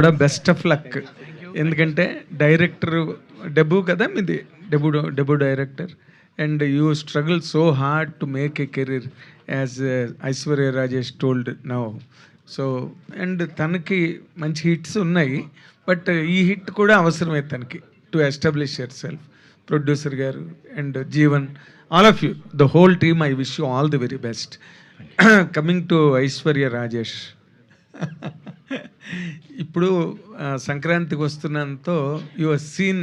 కూడా best of luck. ఎందుకంటే director debut కదా మీది, debut director, and you struggle so hard to make a career as Aishwarya Rajesh told now. So and తనకి మంచి hits ఉన్నాయి, but ఈ హిట్ కూడా అవసరమే తనకి to establish yourself. Producer గారు and Jeevan, all of you, the whole team, I wish you all the very best. Coming to Aishwarya Rajesh, ఇప్పుడు సంక్రాంతికి వస్తున్నంతో you have seen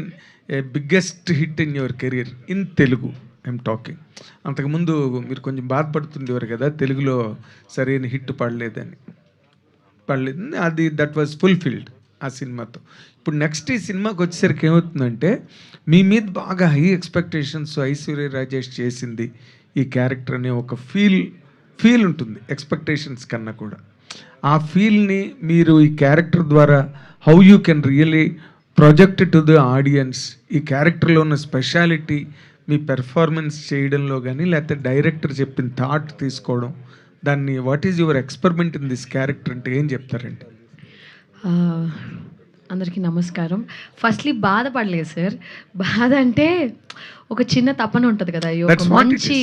a biggest hit in your career in Telugu. I'm talking. అంతకుముందు మీరు కొంచెం బాధపడుతుండేవారు కదా, తెలుగులో సరైన హిట్ పడలేదు, అది దట్ వాజ్ ఫుల్ఫిల్డ్ ఆ సినిమాతో. ఇప్పుడు నెక్స్ట్ ఈ సినిమాకి వచ్చేసరికి ఏమవుతుందంటే, మీ మీద బాగా హై ఎక్స్పెక్టేషన్స్ ఐశ్వర్య రాజేష్ చేసింది ఈ క్యారెక్టర్ అనే ఒక ఫీల్ ఉంటుంది ఎక్స్పెక్టేషన్స్ కన్నా కూడా. ఆ ఫీల్ని మీరు ఈ క్యారెక్టర్ ద్వారా how you can really project to the audience, ఈ క్యారెక్టర్లో ఉన్న స్పెషాలిటీ మీ పెర్ఫార్మెన్స్ చేయడంలో కానీ, లేకపోతే డైరెక్టర్ చెప్పిన థాట్ తీసుకోవడం, దాన్ని what is your experiment in this character అంటే ఏం చెప్తారండి? అందరికీ నమస్కారం. ఫస్ట్లీ బాధపడలేదు సార్. బాధ అంటే ఒక చిన్న తపన ఉంటుంది కదా, ఒక మంచి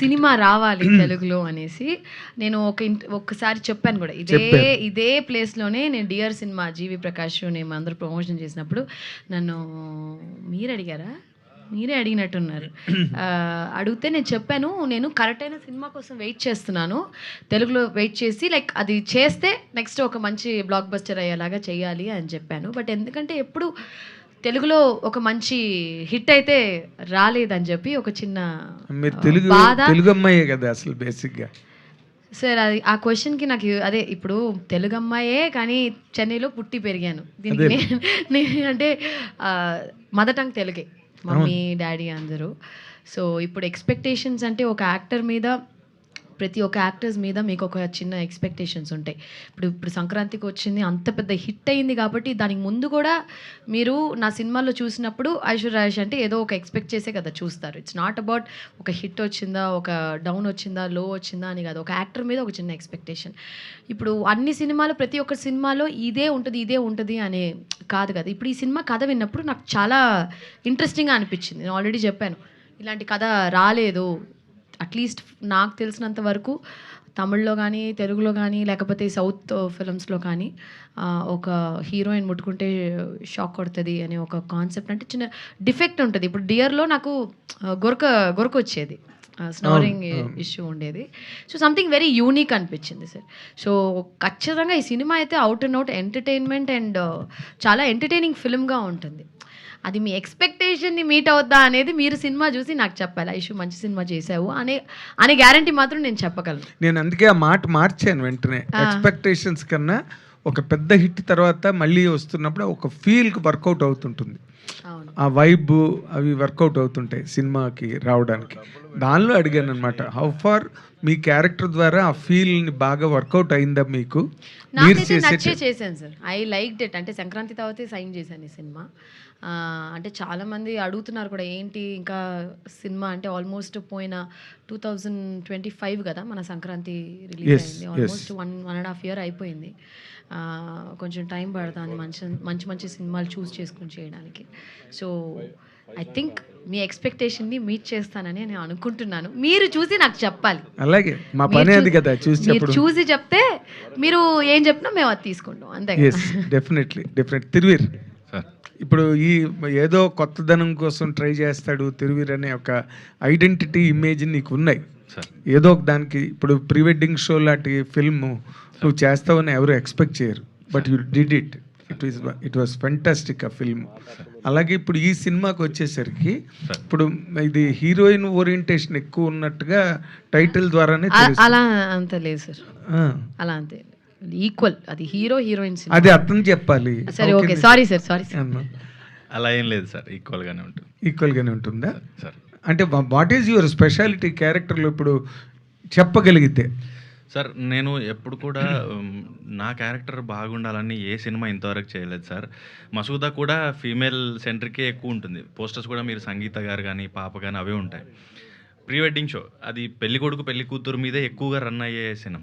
సినిమా రావాలి తెలుగులో అనేసి. నేను ఒక్కసారి చెప్పాను కూడా, ఇదే ప్లేస్లోనే నేను డియర్ సినిమా జీవి ప్రకాష్ మేము అందరూ ప్రమోషన్ చేసినప్పుడు నన్ను మీరే అడిగినట్టున్నారు. అడిగితే నేను చెప్పాను, నేను కరెక్ట్ అయిన సినిమా కోసం వెయిట్ చేస్తున్నాను, తెలుగులో వెయిట్ చేసి లైక్ అది చేస్తే నెక్స్ట్ ఒక మంచి బ్లాక్ బస్టర్ అయ్యేలాగా చేయాలి అని చెప్పాను. బట్ ఎందుకంటే ఎప్పుడు తెలుగులో ఒక మంచి హిట్ అయితే రాలేదని చెప్పి ఒక చిన్న బాధ. తెలుగు అమ్మాయే కదా అసలు బేసిక్గా సార్. అది ఆ క్వశ్చన్కి నాకు అదే, ఇప్పుడు తెలుగు అమ్మాయే కానీ చెన్నైలో పుట్టి పెరిగాను. దీనికి నేను అంటే మదర్ టంగ్ తెలుగే, మమ్మీ డాడీ అందరూ. సో ఇప్పుడు ఎక్స్పెక్టేషన్స్ అంటే ఒక యాక్టర్ మీద, ప్రతి ఒక్క యాక్టర్స్ మీద మీకు ఒక చిన్న ఎక్స్పెక్టేషన్స్ ఉంటాయి. ఇప్పుడు సంక్రాంతికి వచ్చింది, అంత పెద్ద హిట్ అయింది కాబట్టి దానికి ముందు కూడా మీరు నా సినిమాలో చూసినప్పుడు ఐశ్వర్య రాజేష్ అంటే ఏదో ఒక ఎక్స్పెక్ట్ చేసే కదా చూస్తారు. ఇట్స్ నాట్ అబౌట్ ఒక హిట్ వచ్చిందా, ఒక డౌన్ వచ్చిందా, లో వచ్చిందా అని కాదు, ఒక యాక్టర్ మీద ఒక చిన్న ఎక్స్పెక్టేషన్. ఇప్పుడు అన్ని సినిమాలు, ప్రతి ఒక్క సినిమాలో ఇదే ఉంటుంది అనే కాదు కదా. ఇప్పుడు ఈ సినిమా కథ విన్నప్పుడు నాకు చాలా ఇంట్రెస్టింగ్గా అనిపించింది. నేను ఆల్రెడీ చెప్పాను, ఇలాంటి కథ రాలేదు అట్లీస్ట్ నాకు తెలిసినంత వరకు తమిళ్లో కానీ, తెలుగులో కానీ, లేకపోతే సౌత్ ఫిల్మ్స్లో కానీ. ఒక హీరోయిన్ ముట్టుకుంటే షాక్ కొడుతుంది అనే ఒక కాన్సెప్ట్, అంటే చిన్న డిఫెక్ట్ ఉంటుంది. ఇప్పుడు డియర్లో నాకు గొరక వచ్చేది, స్నోరింగ్ ఇష్యూ ఉండేది. సో సంథింగ్ వెరీ యూనిక్ అనిపించింది సార్. సో ఖచ్చితంగా ఈ సినిమా అయితే out and out entertainment and చాలా ఎంటర్టైనింగ్ ఫిల్మ్గా ఉంటుంది. అది మీ ఎక్స్పెక్టేషన్ని మీట్ అవుద్దా అనేది మీరు సినిమా చూసి నాకు చెప్పాలి. ఐషు మంచి సినిమా చేసావు అనే గ్యారంటీ మాత్రం నేను చెప్పగలను. నేను అందుకే ఆ మాట మార్చాను వెంటనే. ఎక్స్పెక్టేషన్స్ కన్నా ఒక పెద్ద హిట్ తర్వాత మళ్ళీ వస్తున్నప్పుడు ఒక ఫీల్కి వర్కౌట్ అవుతుంటుంది, ఆ వైబ్ అవి వర్కౌట్ అవుతుంటాయి సినిమాకి రావడానికి. దానిలో అడిగాను అనమాట, హౌ ఫార్ మీ క్యారెక్టర్ ద్వారా ఆ ఫీల్ని బాగా వర్కౌట్ అయిందా మీకు? నాకైతే నచ్చే చేశాను సార్, ఐ లైక్డ్ ఇట్. అంటే సంక్రాంతి తర్వాతే సైన్ చేశాను ఈ సినిమా. అంటే చాలామంది అడుగుతున్నారు కూడా, ఏంటి ఇంకా సినిమా అంటే ఆల్మోస్ట్ పోయిన 2025 కదా మన సంక్రాంతి రిలీజ్ అయింది. ఆల్మోస్ట్ 1.5 year అయిపోయింది. కొంచెం టైం పడుతుంది మంచి సినిమాలు చూస్ చేసుకుని చేయడానికి. సో ఐ థింక్ మీ ఎక్స్పెక్టేషన్ని మీట్ చేస్తానని నేను అనుకుంటున్నాను. మీరు చూసి నాకు చెప్పాలి. అలాగే మా పని అది కదా, చూసి చెప్తే మీరు ఏం చెప్పినా మేము అది తీసుకుంటాం, అంతే. డెఫినెట్లీ. తిరువీర్, ఇప్పుడు ఈ ఏదో కొత్తదనం కోసం ట్రై చేస్తాడు తిరువీర్ అనే ఒక ఐడెంటిటీ, ఇమేజ్ నీకు ఉన్నాయి ఏదో ఒక దానికి. ఇప్పుడు ప్రీ వెడ్డింగ్ షో లాంటి ఫిల్మ్ నువ్వు చేస్తావని ఎవరు ఎక్స్పెక్ట్ చేయరు, but you did it. It was fantastic ఆ ఫిల్మ్. అలాగే ఇప్పుడు ఈ సినిమాకి వచ్చేసరికి ఇప్పుడు ఇది హీరోయిన్ ఓరియంటేషన్ ఎక్కువ ఉన్నట్టుగా టైటిల్ ద్వారానే. అలా అంత లేదు సార్, అలా అంతే ఈక్వల్. అది హీరోయిన్ అది అర్థం చెప్పాలి. సరే ఓకే, సారీ సార్. అలా ఏం లేదు సార్, ఈక్వల్గానే ఉంటుందా సార్? అంటే వాట్ ఈజ్ యువర్ స్పెషాలిటీ క్యారెక్టర్లో ఇప్పుడు చెప్పగలిగితే? సార్ నేను ఎప్పుడు కూడా నా క్యారెక్టర్ బాగుండాలని ఏ సినిమా ఇంతవరకు చేయలేదు సార్. మసూదా కూడా ఫీమేల్ సెంట్రికే ఎక్కువ ఉంటుంది. పోస్టర్స్ కూడా మీరు సంగీత గారు కానీ, పాప కానీ అవే ఉంటాయి. ప్రీ వెడ్డింగ్ షో అది పెళ్లి కొడుకు పెళ్లి కూతురు మీదే ఎక్కువగా రన్ అయ్యే సినిమా.